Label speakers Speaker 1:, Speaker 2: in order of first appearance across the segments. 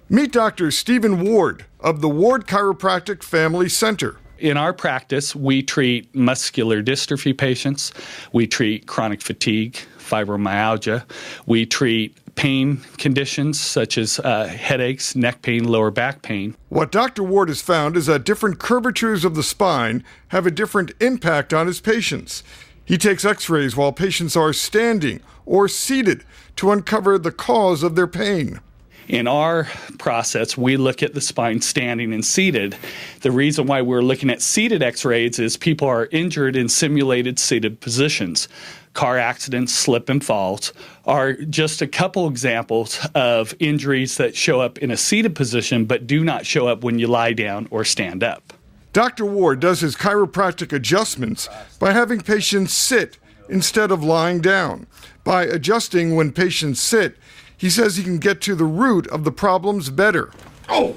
Speaker 1: Meet Dr. Stephen Ward of the Ward Chiropractic Family Center.
Speaker 2: In our practice, we treat muscular dystrophy patients, we treat chronic fatigue, fibromyalgia, we treat pain conditions such as headaches, neck pain, lower back pain.
Speaker 1: What Dr. Ward has found is that different curvatures of the spine have a different impact on his patients. He takes x-rays while patients are standing or seated to uncover the cause of their pain.
Speaker 2: In our process, we look at the spine standing and seated. The reason why we're looking at seated x-rays is people are injured in simulated seated positions. Car accidents, slip and falls are just a couple examples of injuries that show up in a seated position but do not show up when you lie down or stand up.
Speaker 1: Dr. Ward does his chiropractic adjustments by having patients sit instead of lying down. By adjusting when patients sit, he says he can get to the root of the problems better.
Speaker 2: Oh!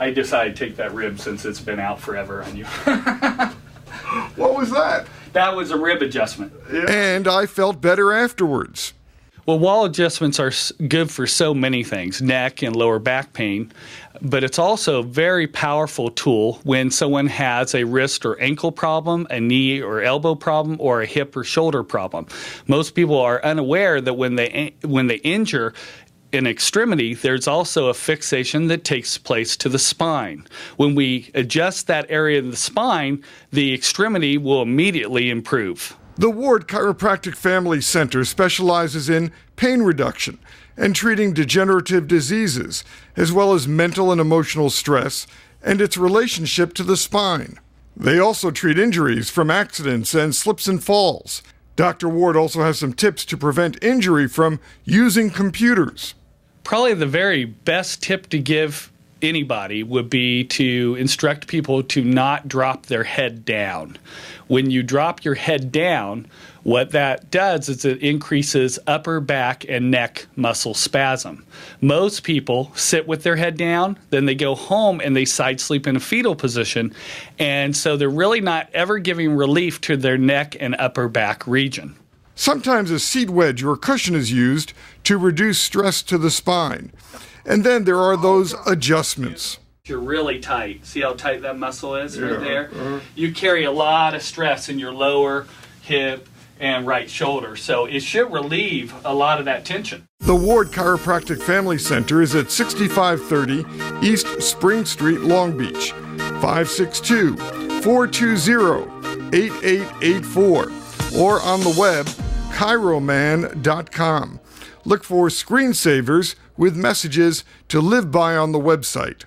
Speaker 2: I decided to take that rib since it's been out forever on you.
Speaker 1: What was that?
Speaker 2: That was a rib adjustment.
Speaker 1: And I felt better afterwards.
Speaker 2: Well, wall adjustments are good for so many things, neck and lower back pain, but it's also a very powerful tool when someone has a wrist or ankle problem, a knee or elbow problem, or a hip or shoulder problem. Most people are unaware that when they injure an extremity, there's also a fixation that takes place to the spine. When we adjust that area of the spine, the extremity will immediately improve.
Speaker 1: The Ward Chiropractic Family Center specializes in pain reduction and treating degenerative diseases, as well as mental and emotional stress and its relationship to the spine. They also treat injuries from accidents and slips and falls. Dr. Ward also has some tips to prevent injury from using computers.
Speaker 2: Probably the very best tip to give anybody would be to instruct people to not drop their head down. When you drop your head down, what that does is it increases upper back and neck muscle spasm. Most people sit with their head down, then they go home and they side sleep in a fetal position, and so they're really not ever giving relief to their neck and upper back region.
Speaker 1: Sometimes a seat wedge or cushion is used to reduce stress to the spine. And then there are those adjustments.
Speaker 2: You're really tight. See how tight that muscle is right there? You carry a lot of stress in your lower hip and right shoulder, so it should relieve a lot of that tension.
Speaker 1: The Ward Chiropractic Family Center is at 6530 East Spring Street, Long Beach, 562-420-8884, or on the web, chiroman.com. Look for screensavers with messages to live by on the website.